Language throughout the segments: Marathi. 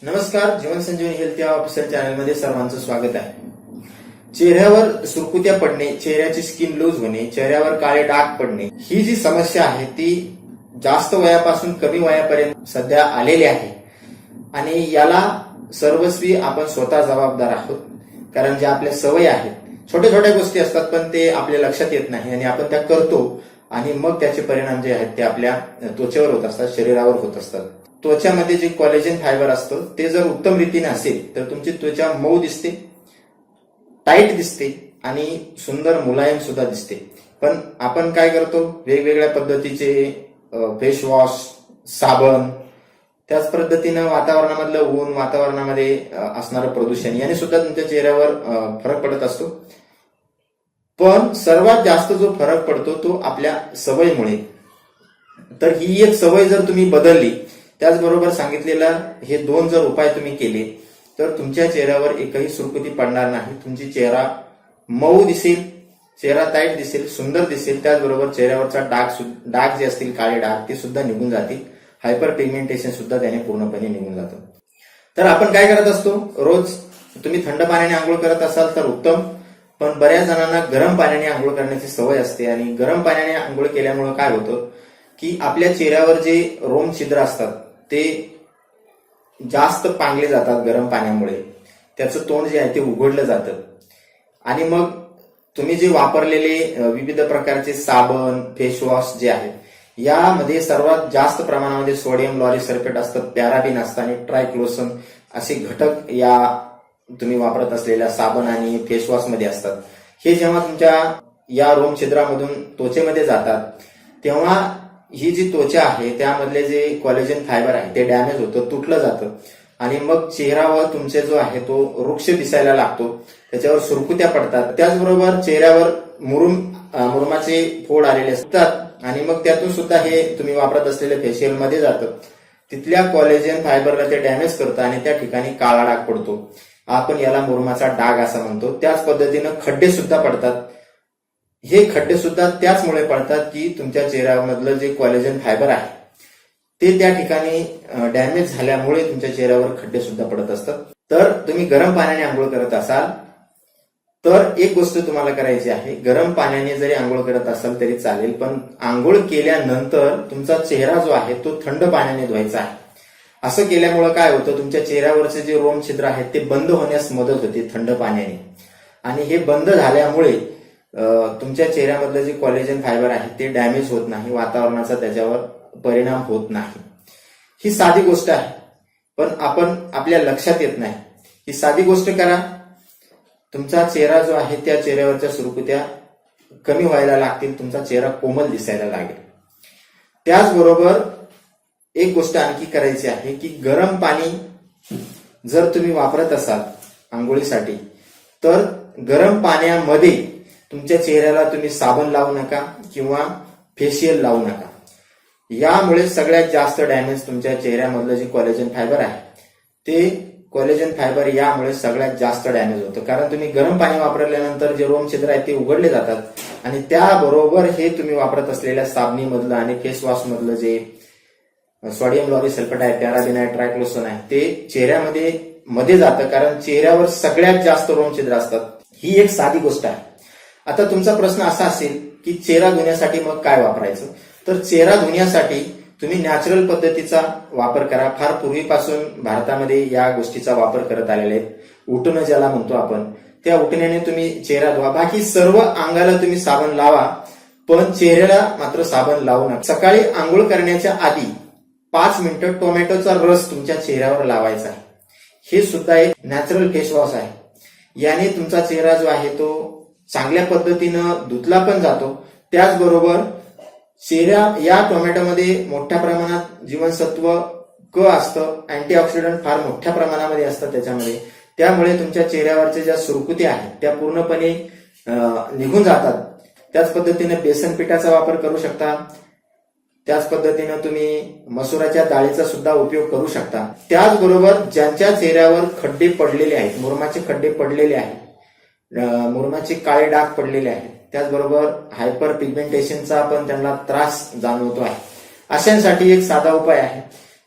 नमस्कार, जीवन संजीवनी हेल्थ या ऑफिशियल चॅनलमध्ये सर्वांचं स्वागत आहे। चेहऱ्यावर सुरकुत्या पडणे, चेहऱ्याची स्किन लूज होणे, चेहऱ्यावर काळे डाग पडणे ही जी समस्या आहे ती जास्त वयापासून कमी वयापर्यंत सध्या आलेली आहे आणि याला सर्वस्वी आपण स्वतः जबाबदार आहोत। कारण जे आपल्या सवयी आहेत, छोट्या छोट्या गोष्टी असतात पण ते आपल्या लक्षात येत नाही आणि आपण त्या करतो आणि मग त्याचे परिणाम जे आहेत ते आपल्या त्वचेवर होत असतात, शरीरावर होत असतात। त्वचामध्ये जे कोलेजन फायबर असतं ते जर उत्तम रीतीने असेल तर तुमची त्वचा मऊ दिसते, टाईट दिसते आणि सुंदर मुलायम सुद्धा दिसते। पण आपण काय करतो, वेगवेगळ्या पद्धतीचे फेस वॉश, साबण, त्याच पद्धतीनं वातावरणामधलं ऊन, वातावरणामध्ये असणारं प्रदूषण याने सुद्धा तुमच्या चेहऱ्यावर फरक पडत असतो। पण सर्वात जास्त जो फरक पडतो तो आपल्या सवयीमुळे। तर ही एक सवय जर तुम्ही बदलली, त्याचबरोबर सांगितलेला हे दोन जर उपाय तुम्ही केले तर तुमच्या चेहऱ्यावर एकही सुरकुती पडणार नाही। तुमची चेहरा मऊ दिसेल, चेहरा टाईट दिसेल, सुंदर दिसेल। त्याचबरोबर चेहऱ्यावरचा डाग जे असतील, काळे डाग, ते सुद्धा निघून जातील। हायपर पिगमेंटेशन सुद्धा त्याने पूर्णपणे निघून जातं। तर आपण काय करत असतो, रोज तुम्ही थंड पाण्याने आंघोळ करत असाल तर उत्तम, पण बऱ्याच जणांना गरम पाण्याने आंघोळ करण्याची सवय असते आणि गरम पाण्याने आंघोळ केल्यामुळे काय होतं की आपल्या चेहऱ्यावर जे रोम छिद्र असतात ते जास्त पांगले जातात गरम पाण्यामुळे। त्याचं तोंड जे आहे ते उघडलं जातं आणि मग तुम्ही जे वापरलेले विविध प्रकारचे साबण, फेस वॉश जे आहेत यामध्ये सर्वात जास्त प्रमाणामध्ये सोडियम लॉरिसल्फेट असतात, पॅराबिन असतात आणि ट्रायक्लोसन असे घटक या तुम्ही वापरत असलेल्या साबण आणि फेस वॉश मध्ये असतात। हे जेव्हा तुमच्या या रोम छिद्रामधून त्वचेमध्ये जातात तेव्हा ही जी त्वचा आहे त्यामधले जे कोलेजन फायबर आहे ते डॅमेज होतं, तुटलं जातं आणि मग चेहरा व तुमचे जो आहे तो वृक्ष दिसायला लागतो, त्याच्यावर सुरकुत्या पडतात। त्याचबरोबर चेहऱ्यावर मुरुमाचे फोड आलेले असतात आणि मग त्यातून सुद्धा हे तुम्ही वापरत असलेले फेशियल मध्ये जातं, तिथल्या कोलेजन फायबरला ते डॅमेज करतं आणि त्या ठिकाणी काळा डाग पडतो। आपण याला मुरुमाचा डाग असं म्हणतो। त्याच पद्धतीनं खड्डे सुद्धा पडतात। हे खड्डे सुद्धा त्याचमुळे पडतात की तुमच्या चेहऱ्यामधलं जे कोलेजन फायबर आहे ते त्या ठिकाणी डॅमेज झाल्यामुळे तुमच्या चेहऱ्यावर खड्डे सुद्धा पडत असतात। तर तुम्ही गरम पाण्याने आंघोळ करत असाल तर एक गोष्ट तुम्हाला करायची आहे, गरम पाण्याने जरी आंघोळ करत असाल तरी चालेल, पण आंघोळ केल्यानंतर तुमचा चेहरा जो आहे तो थंड पाण्याने धुवायचा आहे। असं केल्यामुळे काय होतं, तुमच्या चेहऱ्यावरचे जे रोम छिद्र आहेत ते बंद होण्यास मदत होते थंड पाण्याने आणि हे बंद झाल्यामुळे तुमच्या चेहऱ्यामधलं जे कोलेजन फायबर आहे ते डॅमेज होत नाही, वातावरणाचा त्याच्यावर परिणाम होत नाही। ही साधी गोष्ट आहे पण आपण आपल्या लक्षात येत नाही। ही साधी गोष्ट करा, तुमचा चेहरा जो आहे त्या चेहऱ्यावरच्या सुरकुत्या कमी व्हायला लागतील, तुमचा चेहरा कोमल दिसायला लागेल। त्याचबरोबर एक गोष्ट आणखी करायची आहे की गरम पाणी जर तुम्ही वापरत असाल आंघोळीसाठी तर गरम पाण्यामध्ये तुमच्या चेहऱ्याला तुम्ही साबण लावू नका किंवा फेशियल लावू नका। यामुळे सगळ्यात जास्त डॅमेज तुमच्या चेहऱ्यामधलं जे कोलेजन फायबर आहे ते कोलेजन फायबर यामुळे सगळ्यात जास्त डॅमेज होतं। कारण तुम्ही गरम पाणी वापरल्यानंतर जे रोम छिद्र आहेत ते उघडले जातात आणि त्याबरोबर हे तुम्ही वापरत असलेल्या साबणीमधलं आणि फेस वॉश मधलं जे सोडियम लॉरिसल्फेट आहे, पॅराबिन आहे, ट्रायक्लोसन आहे ते चेहऱ्यामध्ये जातं। कारण चेहऱ्यावर सगळ्यात जास्त रोम छिद्र असतात। ही एक साधी गोष्ट आहे। आता तुमचा प्रश्न असा असेल की चेहरा धुण्यासाठी मग काय वापरायचं, तर चेहरा धुण्यासाठी तुम्ही नॅचरल पद्धतीचा वापर करा। फार पूर्वीपासून भारतामध्ये या गोष्टीचा वापर करत आलेले आहेत। उटणं ज्याला म्हणतो आपण, त्या उटण्याने तुम्ही चेहरा धुवा। बाकी सर्व अंगाला तुम्ही साबण लावा पण चेहऱ्याला मात्र साबण लावू नका। सकाळी आंघोळ करण्याच्या आधी 5 मिनिटं टोमॅटोचा रस तुमच्या चेहऱ्यावर लावायचा आहे। हे सुद्धा एक नॅचरल फेस वॉश आहे। याने तुमचा चेहरा जो आहे तो चांगल्या पद्धतीनं धुतला पण जातो। त्याचबरोबर या टोमॅटोमध्ये मोठ्या प्रमाणात जीवनसत्व क असतं, अँटीऑक्सिडंट फार मोठ्या प्रमाणामध्ये असतं त्याच्यामध्ये। त्यामुळे तुमच्या चेहऱ्यावरच्या ज्या सुरकुत्या आहेत त्या पूर्णपणे निघून जातात। त्याच पद्धतीने बेसन पिठाचा वापर करू शकता। त्याच पद्धतीनं तुम्ही मसुराच्या डाळीचा सुद्धा उपयोग करू शकता। त्याचबरोबर ज्यांच्या चेहऱ्यावर खड्डे पडलेले आहेत, मुरुमाचे खड्डे पडलेले आहेत, मुरुमाचे काळे डाग पडलेले आहेत, त्याचबरोबर हायपर पिगमेंटेशनचा पण त्यांना त्रास जाणवतो आहे, अशांसाठी एक साधा उपाय आहे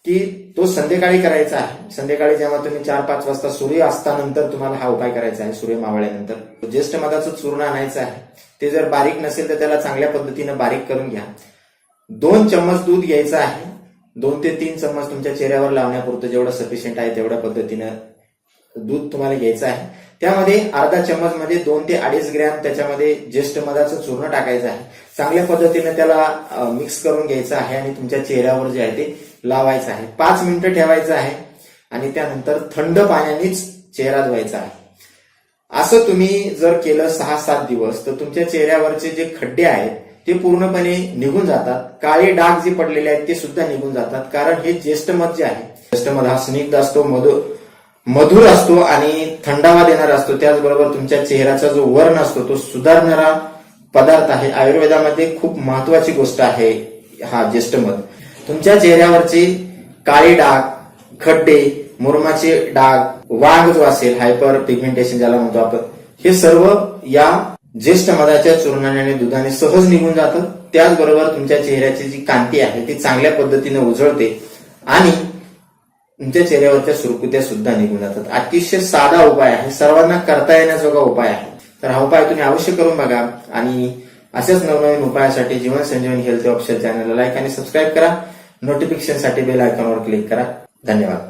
की तो संध्याकाळी करायचा आहे. संध्याकाळी जेव्हा तुम्ही 4-5 वाजता सूर्य असतानंतर तुम्हाला हा उपाय करायचा आहे. सूर्य मावळल्यानंतर ज्येष्ठ मधाचं चूर्ण आणायचं आहे. ते जर बारीक नसेल तर त्याला चांगल्या पद्धतीने बारीक करून घ्या. 2 चम्मच दूध घ्यायचं आहे. 2 ते 3 चम्मच तुमच्या चेहऱ्यावर लावण्यापुरतं जेवढं सफिशियंट आहे तेवढ्या पद्धतीनं दूध तुम्हाला घ्यायचं आहे. त्यामध्ये अर्धा चम्मच म्हणजे 2 ते 2.5 ग्रॅम त्याच्यामध्ये ज्येष्ठ मधाचं चूर्ण टाकायचं आहे. चांगल्या पद्धतीने त्याला मिक्स करून घ्यायचं आहे आणि तुमच्या चेहऱ्यावर जे आहे ते लावायचं आहे. 5 मिनिटं ठेवायचं आहे आणि त्यानंतर थंड पाण्यानेच चेहरा धुवायचा आहे. असं तुम्ही जर केलं 6-7 दिवस तर तुमच्या चेहऱ्यावरचे जे खड्डे आहेत ते पूर्णपणे निघून जातात. काळे डाग जे पडलेले आहेत ते सुद्धा निघून जातात. कारण हे ज्येष्ठ मध जे आहे, ज्येष्ठ मध हा स्निग्ध असतो, मधुर असतो आणि थंडावा देणारा असतो. त्याचबरोबर तुमच्या चेहऱ्याचा जो वर्ण असतो तो सुधारणारा पदार्थ आहे. आयुर्वेदामध्ये खूप महत्वाची गोष्ट आहे हा ज्येष्ठ मध. तुमच्या चेहऱ्यावरचे काळे डाग, खड्डे, मुरुमाचे डाग, वांग जो असेल, हायपर पिगमेंटेशन ज्याला म्हणतो आपण, हे सर्व या ज्येष्ठ मधाच्या चूर्णाने आणि दुधाने सहज निघून जातं. त्याचबरोबर तुमच्या चेहऱ्याची जी कांती आहे ती चांगल्या पद्धतीने उजळते आणि तुमच्या चेहऱ्यावरच्या सुरकुत्या सुद्धा निघून जातात. अतिशय साधा उपाय आहे, सर्वांना करता येण्याजोगा उपाय आहे. तर हा उपाय तुम्ही अवश्य करून बघा आणि अशाच नवनवीन उपायासाठी जीवन संजीवनी हेल्थ ऑफिशियल चॅनलला लाईक आणि सबस्क्राईब करा. नोटिफिकेशनसाठी बेल आयकॉनवर क्लिक करा. धन्यवाद.